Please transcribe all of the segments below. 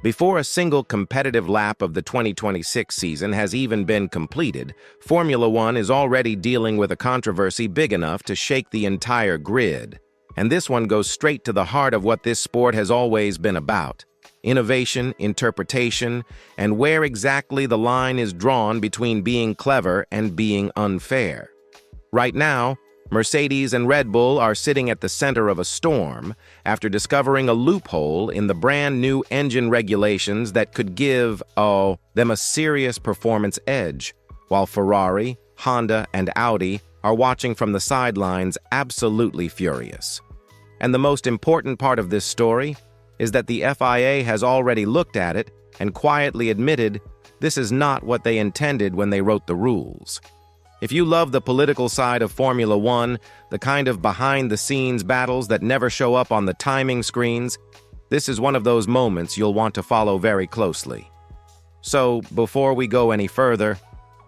Before a single competitive lap of the 2026 season has even been completed, Formula One is already dealing with a controversy big enough to shake the entire grid. And this one goes straight to the heart of what this sport has always been about: innovation, interpretation, and where exactly the line is drawn between being clever and being unfair. Right now, Mercedes and Red Bull are sitting at the center of a storm after discovering a loophole in the brand new engine regulations that could give, them a serious performance edge, while Ferrari, Honda, and Audi are watching from the sidelines absolutely furious. And the most important part of this story is that the FIA has already looked at it and quietly admitted this is not what they intended when they wrote the rules. If you love the political side of Formula One, the kind of behind-the-scenes battles that never show up on the timing screens, this is one of those moments you'll want to follow very closely. So, before we go any further,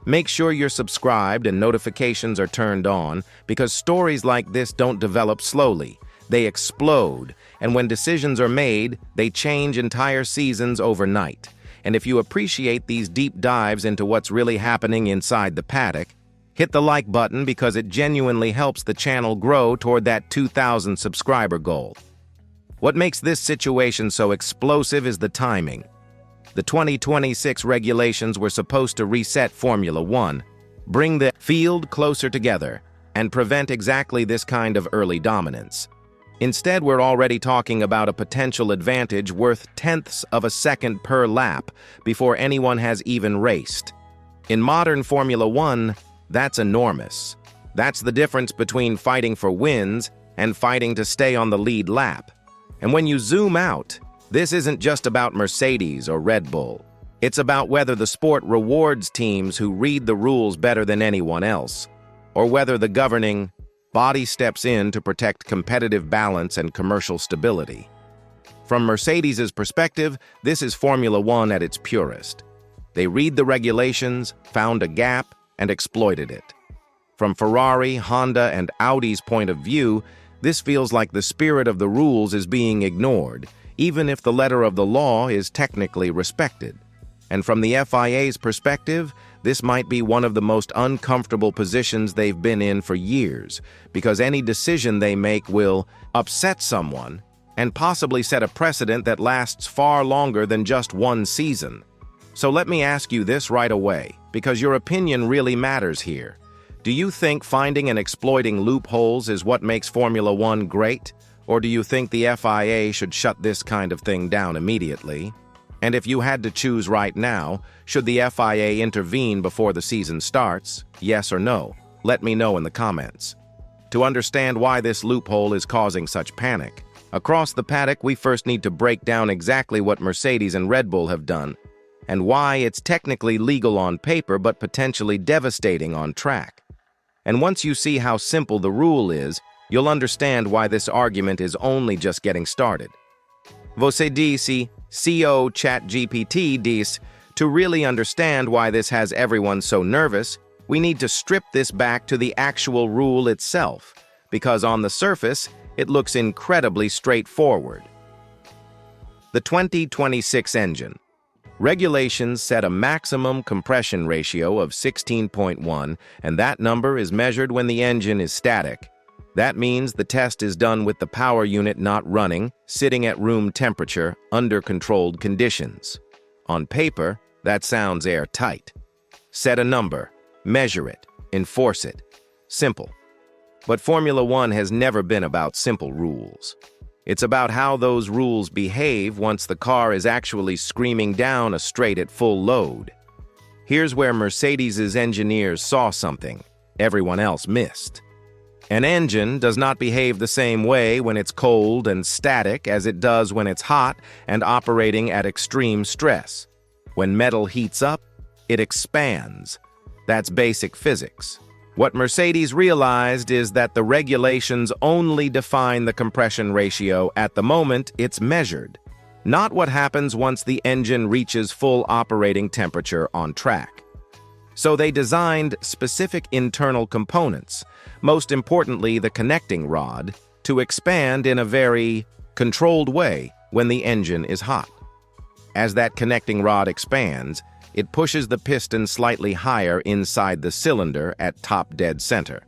make sure you're subscribed and notifications are turned on, because stories like this don't develop slowly. They explode, and when decisions are made, they change entire seasons overnight. And if you appreciate these deep dives into what's really happening inside the paddock, hit the like button because it genuinely helps the channel grow toward that 2,000 subscriber goal. What makes this situation so explosive is the timing. The 2026 regulations were supposed to reset Formula One, bring the field closer together, and prevent exactly this kind of early dominance. Instead, we're already talking about a potential advantage worth tenths of a second per lap before anyone has even raced. In modern Formula One, that's enormous. That's the difference between fighting for wins and fighting to stay on the lead lap. And when you zoom out, this isn't just about Mercedes or Red Bull. It's about whether the sport rewards teams who read the rules better than anyone else, or whether the governing body steps in to protect competitive balance and commercial stability. From Mercedes's perspective, this is Formula One at its purest. They read the regulations, found a gap, and exploited it. From Ferrari, Honda, and Audi's point of view, this feels like the spirit of the rules is being ignored, even if the letter of the law is technically respected. And from the FIA's perspective, this might be one of the most uncomfortable positions they've been in for years, because any decision they make will upset someone and possibly set a precedent that lasts far longer than just one season. So let me ask you this right away, because your opinion really matters here. Do you think finding and exploiting loopholes is what makes Formula One great? Or do you think the FIA should shut this kind of thing down immediately? And if you had to choose right now, should the FIA intervene before the season starts? Yes or no? Let me know in the comments. To understand why this loophole is causing such panic, across the paddock we first need to break down exactly what Mercedes and Red Bull have done, and why it's technically legal on paper but potentially devastating on track. And once you see how simple the rule is, you'll understand why this argument is only just getting started. Você disse, CO ChatGPT diz, to really understand why this has everyone so nervous, we need to strip this back to the actual rule itself, because on the surface, it looks incredibly straightforward. The 2026 engine. Regulations set a maximum compression ratio of 16.1, and that number is measured when the engine is static. That means the test is done with the power unit not running, sitting at room temperature, under controlled conditions. On paper, that sounds airtight. Set a number, measure it, enforce it. Simple. But Formula One has never been about simple rules. It's about how those rules behave once the car is actually screaming down a straight at full load. Here's where Mercedes's engineers saw something everyone else missed. An engine does not behave the same way when it's cold and static as it does when it's hot and operating at extreme stress. When metal heats up, it expands. That's basic physics. What Mercedes realized is that the regulations only define the compression ratio at the moment it's measured, not what happens once the engine reaches full operating temperature on track. So they designed specific internal components, most importantly the connecting rod, to expand in a very controlled way when the engine is hot. As that connecting rod expands, it pushes the piston slightly higher inside the cylinder at top dead center.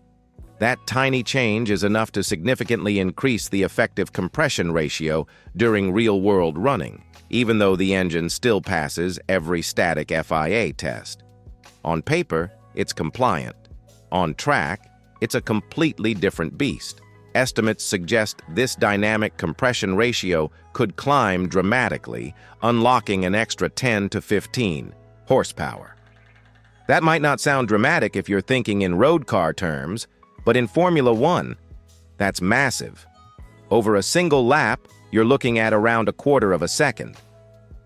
That tiny change is enough to significantly increase the effective compression ratio during real-world running, even though the engine still passes every static FIA test. On paper, it's compliant. On track, it's a completely different beast. Estimates suggest this dynamic compression ratio could climb dramatically, unlocking an extra 10 to 15 horsepower. That might not sound dramatic if you're thinking in road car terms, but in Formula One, that's massive. Over a single lap, you're looking at around a quarter of a second.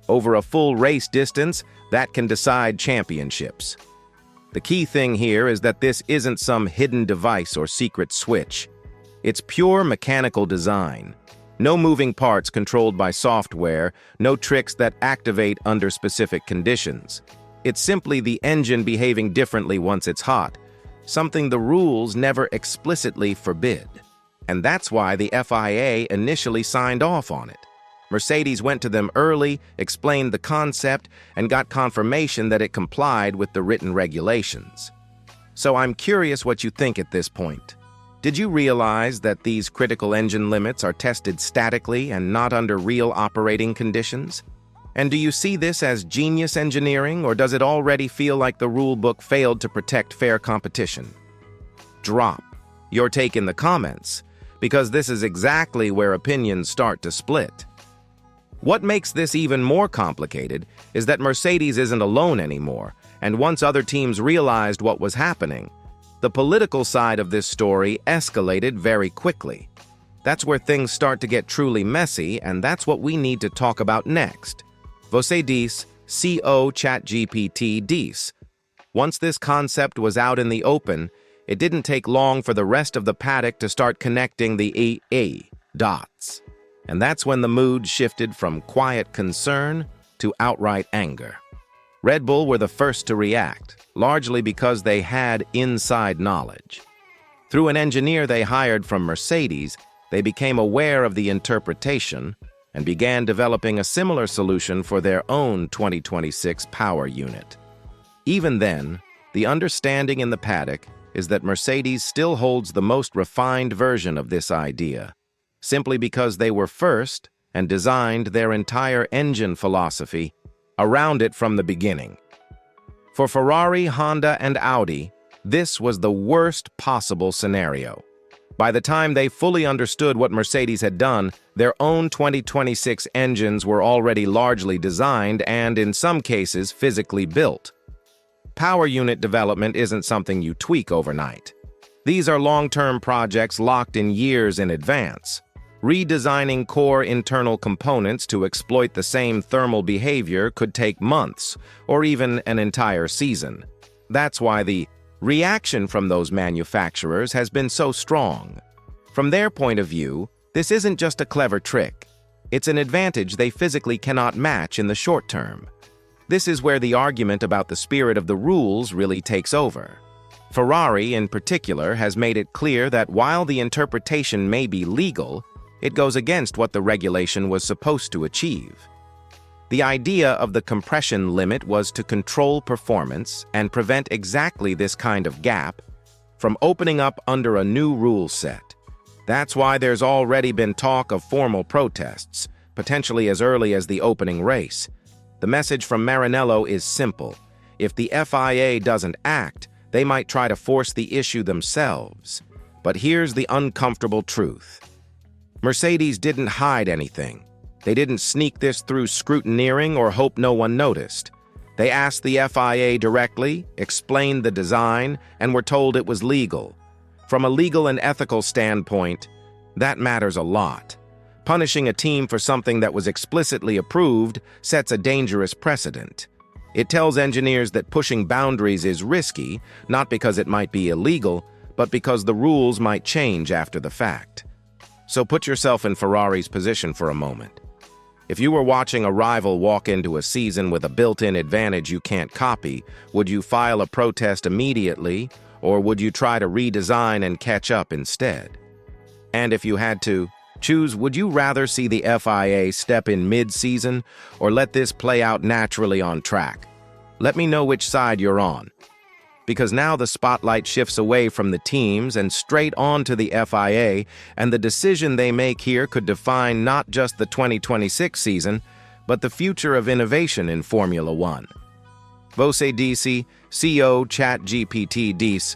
Over a full race distance, that can decide championships. The key thing here is that this isn't some hidden device or secret switch. It's pure mechanical design. No moving parts controlled by software, no tricks that activate under specific conditions. It's simply the engine behaving differently once it's hot, something the rules never explicitly forbid. And that's why the FIA initially signed off on it. Mercedes went to them early, explained the concept, and got confirmation that it complied with the written regulations. So I'm curious what you think at this point. Did you realize that these critical engine limits are tested statically and not under real operating conditions? And do you see this as genius engineering, or does it already feel like the rulebook failed to protect fair competition? Drop your take in the comments, because this is exactly where opinions start to split. What makes this even more complicated is that Mercedes isn't alone anymore, and once other teams realized what was happening, the political side of this story escalated very quickly. That's where things start to get truly messy, and that's what we need to talk about next. Você diz, CO ChatGPT diz. Once this concept was out in the open, it didn't take long for the rest of the paddock to start connecting the EE dots. And that's when the mood shifted from quiet concern to outright anger. Red Bull were the first to react, largely because they had inside knowledge. Through an engineer they hired from Mercedes, they became aware of the interpretation and began developing a similar solution for their own 2026 power unit. Even then, the understanding in the paddock is that Mercedes still holds the most refined version of this idea, simply because they were first and designed their entire engine philosophy around it from the beginning. For Ferrari, Honda, and Audi, this was the worst possible scenario. By the time they fully understood what Mercedes had done, their own 2026 engines were already largely designed and, in some cases, physically built. Power unit development isn't something you tweak overnight. These are long-term projects locked in years in advance. Redesigning core internal components to exploit the same thermal behavior could take months, or even an entire season. That's why the reaction from those manufacturers has been so strong. From their point of view, this isn't just a clever trick. It's an advantage they physically cannot match in the short term. This is where the argument about the spirit of the rules really takes over. Ferrari, in particular, has made it clear that while the interpretation may be legal, it goes against what the regulation was supposed to achieve. The idea of the compression limit was to control performance and prevent exactly this kind of gap from opening up under a new rule set. That's why there's already been talk of formal protests, potentially as early as the opening race. The message from Maranello is simple. If the FIA doesn't act, they might try to force the issue themselves. But here's the uncomfortable truth. Mercedes didn't hide anything. They didn't sneak this through scrutineering or hope no one noticed. They asked the FIA directly, explained the design, and were told it was legal. From a legal and ethical standpoint, that matters a lot. Punishing a team for something that was explicitly approved sets a dangerous precedent. It tells engineers that pushing boundaries is risky, not because it might be illegal, but because the rules might change after the fact. So put yourself in Ferrari's position for a moment. If you were watching a rival walk into a season with a built-in advantage you can't copy, would you file a protest immediately, or would you try to redesign and catch up instead? And if you had to, Choose, would you rather see the FIA step in mid-season or let this play out naturally on track? Let me know which side you're on. Because now the spotlight shifts away from the teams and straight on to the FIA, and the decision they make here could define not just the 2026 season, but the future of innovation in Formula One. Você disse, CO ChatGPT disse.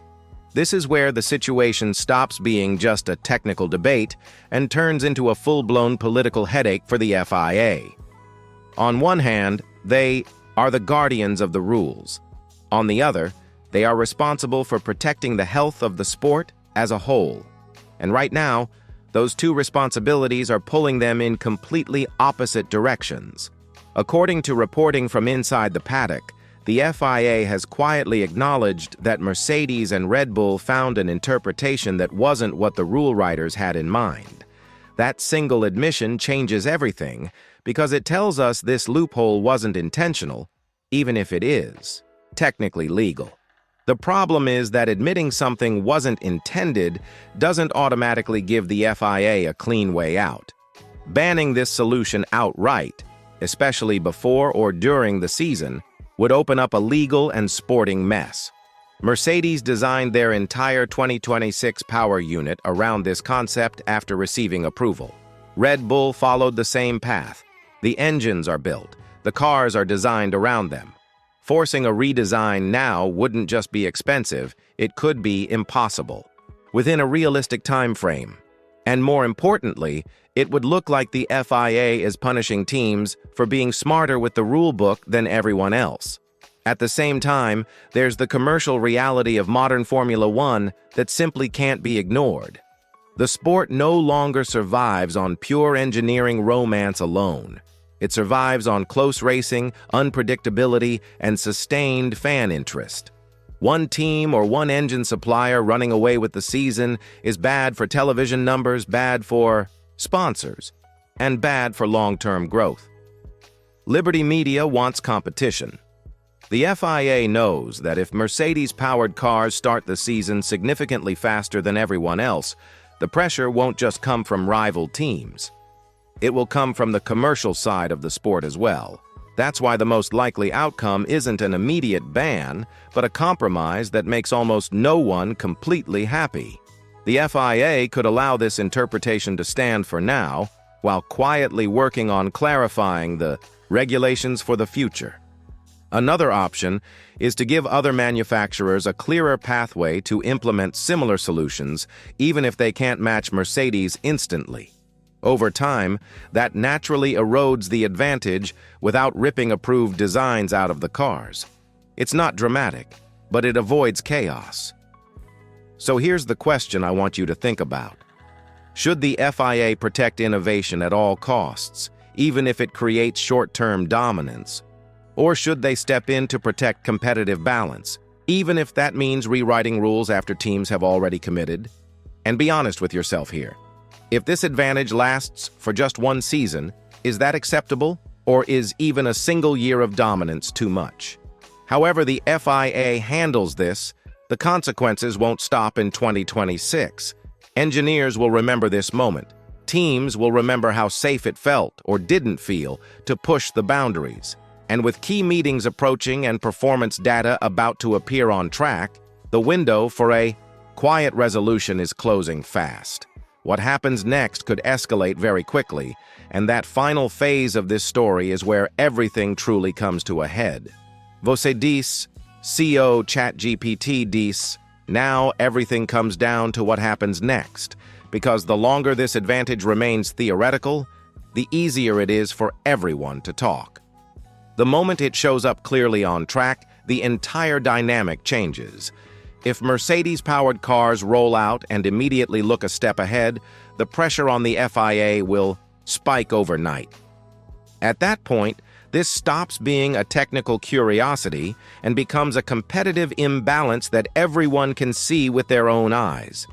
This is where the situation stops being just a technical debate and turns into a full-blown political headache for the FIA. On one hand, they are the guardians of the rules. On the other, they are responsible for protecting the health of the sport as a whole. And right now, those two responsibilities are pulling them in completely opposite directions. According to reporting from inside the paddock, the FIA has quietly acknowledged that Mercedes and Red Bull found an interpretation that wasn't what the rule writers had in mind. That single admission changes everything because it tells us this loophole wasn't intentional, even if it is technically legal. The problem is that admitting something wasn't intended doesn't automatically give the FIA a clean way out. Banning this solution outright, especially before or during the season, would open up a legal and sporting mess. Mercedes designed their entire 2026 power unit around this concept after receiving approval. Red Bull followed the same path. The engines are built, the cars are designed around them. Forcing a redesign now wouldn't just be expensive, it could be impossible. Within a realistic time frame. And more importantly, it would look like the FIA is punishing teams for being smarter with the rule book than everyone else. At the same time, there's the commercial reality of modern Formula One that simply can't be ignored. The sport no longer survives on pure engineering romance alone. It survives on close racing, unpredictability, and sustained fan interest. One team or one engine supplier running away with the season is bad for television numbers, bad for sponsors, and bad for long-term growth. Liberty Media wants competition. The FIA knows that if Mercedes-powered cars start the season significantly faster than everyone else, the pressure won't just come from rival teams. It will come from the commercial side of the sport as well. That's why the most likely outcome isn't an immediate ban, but a compromise that makes almost no one completely happy. The FIA could allow this interpretation to stand for now, while quietly working on clarifying the regulations for the future. Another option is to give other manufacturers a clearer pathway to implement similar solutions, even if they can't match Mercedes instantly. Over time, that naturally erodes the advantage without ripping approved designs out of the cars. It's not dramatic, but it avoids chaos. So here's the question I want you to think about. Should the FIA protect innovation at all costs, even if it creates short-term dominance? Or should they step in to protect competitive balance, even if that means rewriting rules after teams have already committed? And be honest with yourself here. If this advantage lasts for just one season, is that acceptable? Or is even a single year of dominance too much? However the FIA handles this, the consequences won't stop in 2026. Engineers will remember this moment. Teams will remember how safe it felt, or didn't feel, to push the boundaries. And with key meetings approaching and performance data about to appear on track, the window for a quiet resolution is closing fast. What happens next could escalate very quickly, and that final phase of this story is where everything truly comes to a head. Você disse, CO ChatGPT disse, now everything comes down to what happens next, because the longer this advantage remains theoretical, the easier it is for everyone to talk. The moment it shows up clearly on track, the entire dynamic changes. If Mercedes-powered cars roll out and immediately look a step ahead, the pressure on the FIA will spike overnight. At that point, this stops being a technical curiosity and becomes a competitive imbalance that everyone can see with their own eyes.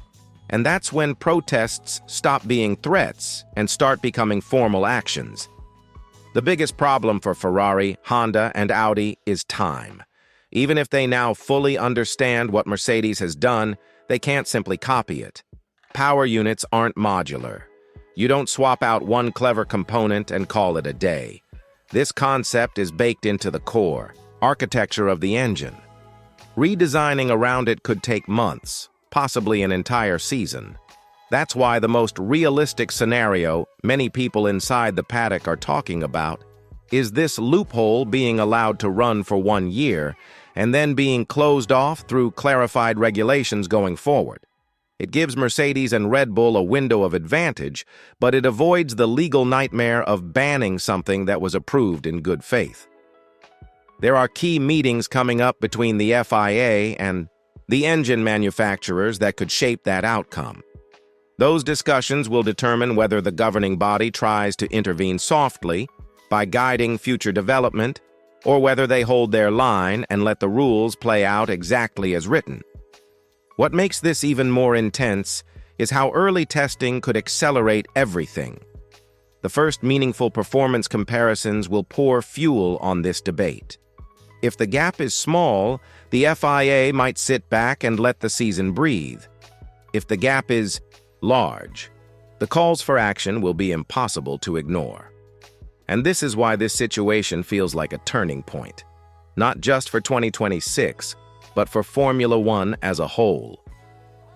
And that's when protests stop being threats and start becoming formal actions. The biggest problem for Ferrari, Honda, and Audi is time. Even if they now fully understand what Mercedes has done, they can't simply copy it. Power units aren't modular. You don't swap out one clever component and call it a day. This concept is baked into the core architecture of the engine. Redesigning around it could take months, possibly an entire season. That's why the most realistic scenario many people inside the paddock are talking about is this loophole being allowed to run for 1 year and then being closed off through clarified regulations going forward. It gives Mercedes and Red Bull a window of advantage, but it avoids the legal nightmare of banning something that was approved in good faith. There are key meetings coming up between the FIA and the engine manufacturers that could shape that outcome. Those discussions will determine whether the governing body tries to intervene softly by guiding future development, or whether they hold their line and let the rules play out exactly as written. What makes this even more intense is how early testing could accelerate everything. The first meaningful performance comparisons will pour fuel on this debate. If the gap is small, the FIA might sit back and let the season breathe. If the gap is large, the calls for action will be impossible to ignore. And this is why this situation feels like a turning point, not just for 2026, but for Formula One as a whole.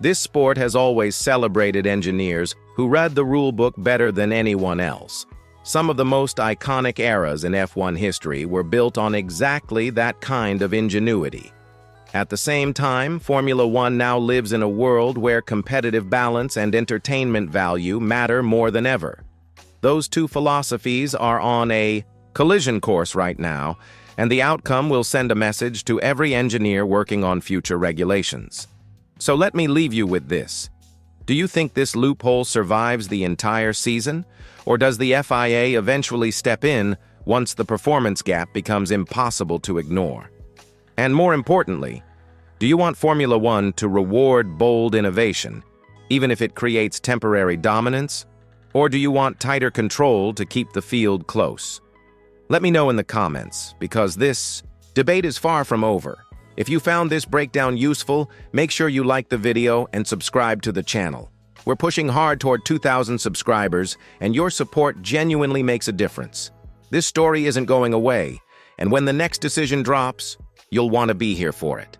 This sport has always celebrated engineers who read the rulebook better than anyone else. Some of the most iconic eras in F1 history were built on exactly that kind of ingenuity. At the same time, Formula One now lives in a world where competitive balance and entertainment value matter more than ever. Those two philosophies are on a collision course right now, and the outcome will send a message to every engineer working on future regulations. So let me leave you with this. Do you think this loophole survives the entire season, or does the FIA eventually step in once the performance gap becomes impossible to ignore? And more importantly, do you want Formula One to reward bold innovation, even if it creates temporary dominance? Or do you want tighter control to keep the field close? Let me know in the comments, because this debate is far from over. If you found this breakdown useful, make sure you like the video and subscribe to the channel. We're pushing hard toward 2,000 subscribers, and your support genuinely makes a difference. This story isn't going away, and when the next decision drops, you'll want to be here for it.